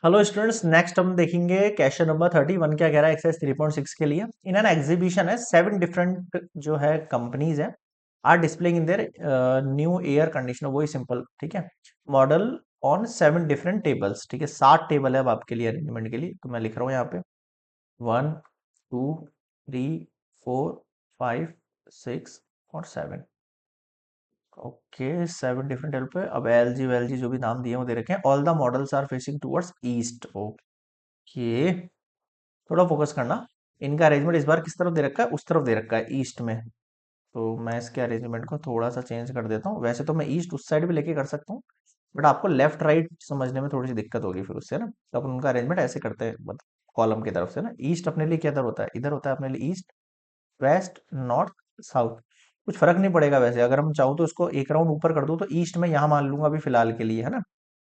Hello students, next हम देखेंगे question number 31। क्या कह रहा है एक्सरसाइज 3.6 के लिए। इन एन एग्जीबिशन है 7 डिफरेंट जो है कंपनीज है are displaying in their new air conditioner. वही सिंपल, ठीक है। मॉडल ऑन 7 डिफरेंट टेबल्स, ठीक है। 7 टेबल है अब आपके लिए अरेंजमेंट के लिए, तो मैं लिख रहा हूँ यहाँ पे 1 2 3 4 5 6 और 7। ओके, 7 डिफरेंट टेबल पे अब एल जी वेल जी जो भी नाम दिए हैं वो दे रखे हैं। All the models are facing towards east. Okay, थोड़ा फोकस करना। इनका अरेंजमेंट इस बार किस तरफ दे रखा है, उस तरफ दे रखा है, ईस्ट में। तो मैं इसके अरेंजमेंट को थोड़ा सा चेंज कर देता हूँ। वैसे तो मैं ईस्ट उस साइड भी लेके कर सकता हूँ, बट आपको लेफ्ट राइट समझने में थोड़ी सी दिक्कत होगी फिर उससे ना। तो अपन उनका अरेंजमेंट ऐसे करते हैं, मतलब कॉलम की तरफ से ना। ईस्ट अपने लिए किधर होता है, इधर होता है अपने लिए ईस्ट, वेस्ट, नॉर्थ, साउथ। कुछ फर्क नहीं पड़ेगा वैसे, अगर हम चाहूँ तो इसको एक राउंड ऊपर कर दूँ तो ईस्ट में यहाँ मान लूंगा अभी फिलहाल के लिए, है ना।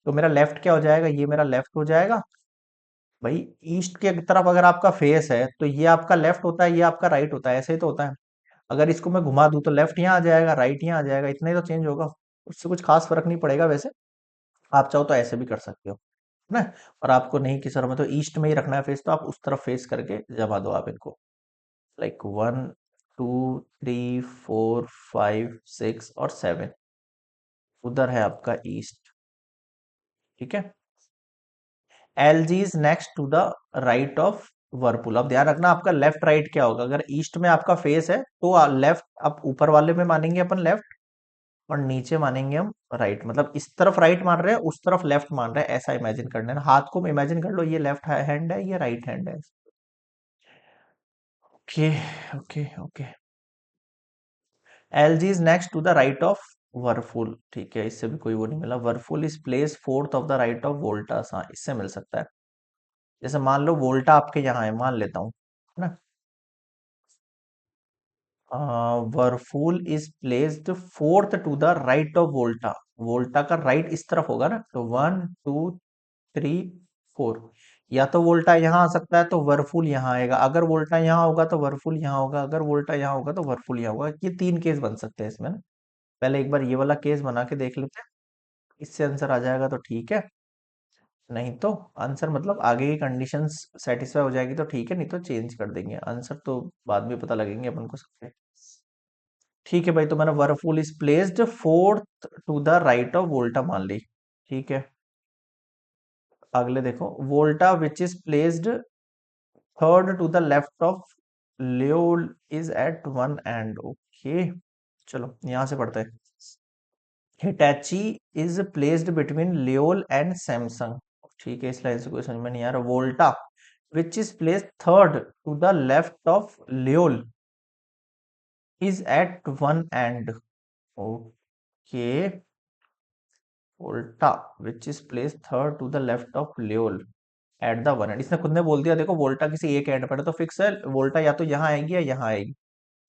तो मेरा लेफ्ट क्या हो जाएगा, ये मेरा लेफ्ट हो जाएगा भाई। ईस्ट की तरफ अगर आपका फेस है तो ये आपका लेफ्ट होता है, ये आपका राइट होता है, ऐसे ही तो होता है। अगर इसको मैं घुमा दूं तो लेफ्ट यहाँ आ जाएगा, राइट यहाँ आ जाएगा, इतना ही तो चेंज होगा। उससे कुछ खास फर्क नहीं पड़ेगा वैसे। आप चाहो तो ऐसे भी कर सकते हो, है ना। और आपको नहीं कि सर हमें तो ईस्ट में ही रखना है फेस, तो आप उस तरफ फेस करके जमा दो आप इनको। लाइक 1 2 3 4 5 6 और 7 उधर है आपका ईस्ट, ठीक है। LG is next to the right of Whirlpool. अब ध्यान रखना आपका लेफ्ट राइट क्या होगा। अगर ईस्ट में आपका फेस है तो लेफ्ट, आप ऊपर वाले में मानेंगे अपन लेफ्ट, और नीचे मानेंगे हम राइट। मतलब इस तरफ राइट मान रहे हैं, उस तरफ लेफ्ट मान रहे हैं, ऐसा इमेजिन करना है ना। हाथ को इमेजिन कर लो, ये लेफ्ट हैंड है, ये राइट हैंड है। Okay okay okay. LG is next to the right of Whirlpool, ठीक है। इससे भी कोई वो नहीं मिला। Whirlpool is place fourth of the right of Voltas. हाँ, इससे मिल सकता है। जैसे मान लो वोल्टा आपके यहाँ है, मान लेता हूँ, है ना। Whirlpool is placed fourth to the right of Volta. Volta का राइट इस तरफ होगा ना, तो 1 2 3 4। या तो वोल्टा यहाँ आ सकता है तो वर्फूल यहाँ आएगा। अगर वोल्टा यहाँ होगा तो वर्फूल यहाँ होगा, अगर वोल्टा यहाँ होगा तो वर्फूल यहाँ होगा। ये 3 केस बन सकते हैं इसमें ना। पहले एक बार ये वाला केस बना के देख लेते हैं, इससे आंसर आ जाएगा तो ठीक है। नहीं तो आंसर मतलब आगे की कंडीशंस सेटिस्फाई हो जाएगी तो ठीक है, नहीं तो चेंज कर देंगे आंसर। तो बाद में पता लगेंगे अपन को सबके। ठीक है भाई, तो मैंने Whirlpool is placed fourth to the right of Volta मान ली, ठीक है। अगले देखो, Volta which is placed third to the left of Lloyd is at one end. Okay, चलो यहां से पढ़ते हैं। Hitachi is placed between Lloyd and Samsung. ठीक है, इस लाइन से कोई समझ में नहीं आ रहा। Volta which is placed third to the left of Lloyd is at one end. Okay, Volta which is place third to the left of Lloyd at the one end. इसने खुद ने बोल दिया, देखो वोल्टा किसी एक एंड पर है तो फिक्स है। वोल्टा या तो यहाँ आएगी या यहाँ आएगी,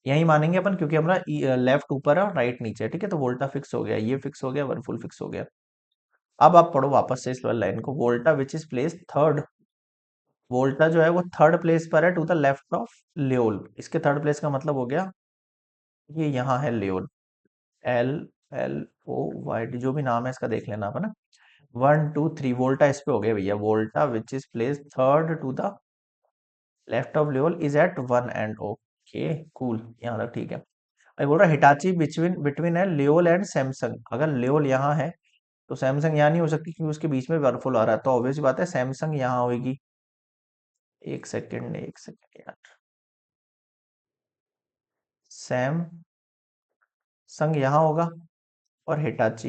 यही मानेंगे अपन, क्योंकि हमारा लेफ्ट ऊपर है और राइट नीचे है, ठीक है। तो वोल्टा फिक्स हो गया, ये फिक्स हो गया, वन फुल फिक्स हो गया। अब आप पढ़ो वापस से इस वाली लाइन को। वोल्टा विच इज प्लेस थर्ड, वोल्टा जो है वो थर्ड प्लेस पर है टू द लेफ्ट ऑफ लियोल। इसके थर्ड प्लेस का मतलब हो गया ये यहाँ है Lloyd. L L O Y D, जो भी नाम है इसका देख लेना आप, है ना। 1 2 3 वोल्टा इस पे हो गया भैया। Volta which is place third to the left of Lloyd is at one end. Okay cool, यहाँ तक ठीक है। मैं बोल रहा हिटाची बिटवीन बिटवीन है लियोल एंड सैमसंग। अगर लियोल यहाँ है तो सैमसंग यहाँ नहीं हो सकती, क्योंकि उसके बीच में वर्लपूल आ रहा है, तो ऑब्वियस बात है सैमसंग यहाँ होगी। एक सेकेंड एक सेकेंड यार, सैमसंग यहाँ होगा और हिटाची,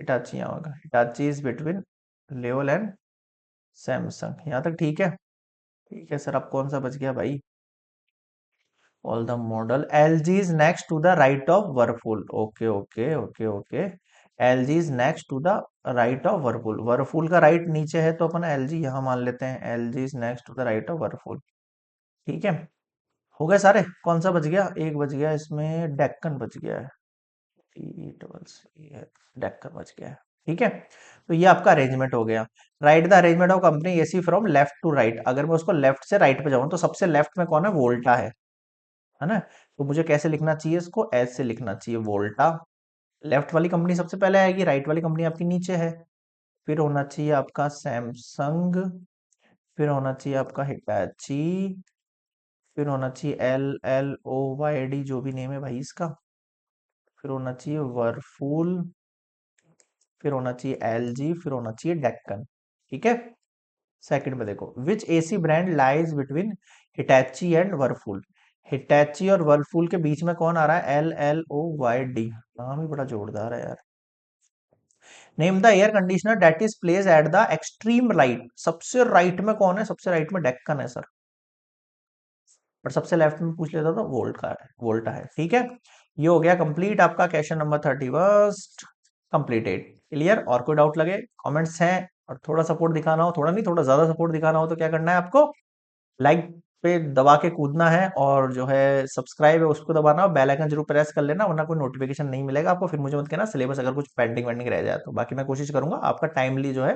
हिटाची यहाँ होगा। Hitachi is between Lloyd and Samsung, यहाँ तक ठीक है। ठीक है सर, अब कौन सा बच गया भाई। All the model LG is next to the right of Whirlpool. Okay okay okay okay. LG is next to the right of Whirlpool. Whirlpool का राइट नीचे है तो अपन एलजी यहाँ मान लेते हैं। LG is next to the right of Whirlpool, ठीक है। हो गए सारे। कौन सा बच गया, एक बच गया इसमें, डेक्कन बच गया है। डेक्कन बच गया है, ठीक है। तो ये आपका अरेंजमेंट हो गया। Right the arrangement of company AC from left to right. अगर मैं उसको लेफ्ट से राइट पे जाऊं तो सबसे लेफ्ट में कौन है, वोल्टा है ना। तो मुझे कैसे लिखना चाहिए इसको, ऐसे लिखना चाहिए। वोल्टा, लेफ्ट वाली कंपनी सबसे पहले आएगी, राइट वाली कंपनी आपकी नीचे है। फिर होना चाहिए आपका सैमसंग, फिर होना चाहिए आपका हिटैची, फिर होना चाहिए LLOYD जो भी नेम है भाई इसका, फिर होना चाहिए वर्लपूल, फिर होना चाहिए LG, फिर होना चाहिए डेक्कन। ठीक है। सेकंड में देखो, which AC brand lies between Hitachi and Whirlpool. Hitachi और वर्लपूल के बीच में कौन आ रहा है? LLOYD। नाम ही बड़ा जोरदार है यार। Name the air conditioner that is place at the extreme right. सबसे राइट में कौन है? सबसे राइट में डेक्कन है सर, बट सबसे लेफ्ट में पूछ लेता तो वोल्ट का है, वोल्टा है। ठीक है। ये हो गया कंप्लीट आपका क्वेश्चन नंबर 31 कंप्लीटेड। क्लियर? और कोई डाउट लगे, कमेंट्स हैं, और थोड़ा सपोर्ट दिखाना हो, थोड़ा नहीं थोड़ा ज्यादा सपोर्ट दिखाना हो तो क्या करना है आपको? लाइक पे दबा के कूदना है, और जो है सब्सक्राइब है उसको दबाना, बेल आइकन जरूर प्रेस कर लेना, वरना कोई नोटिफिकेशन नहीं मिलेगा आपको। फिर मुझे मत कहना सिलेबस अगर कुछ पेंडिंग वेंडिंग रह जाए तो। बाकी मैं कोशिश करूंगा आपका टाइमली जो है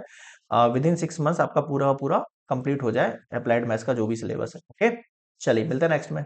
विद इन 6 मंथ्स आपका पूरा पूरा कंप्लीट हो जाए अप्लाइड मैथ्स का जो भी सिलेबस है। ओके, चलिए मिलते हैं नेक्स्ट में।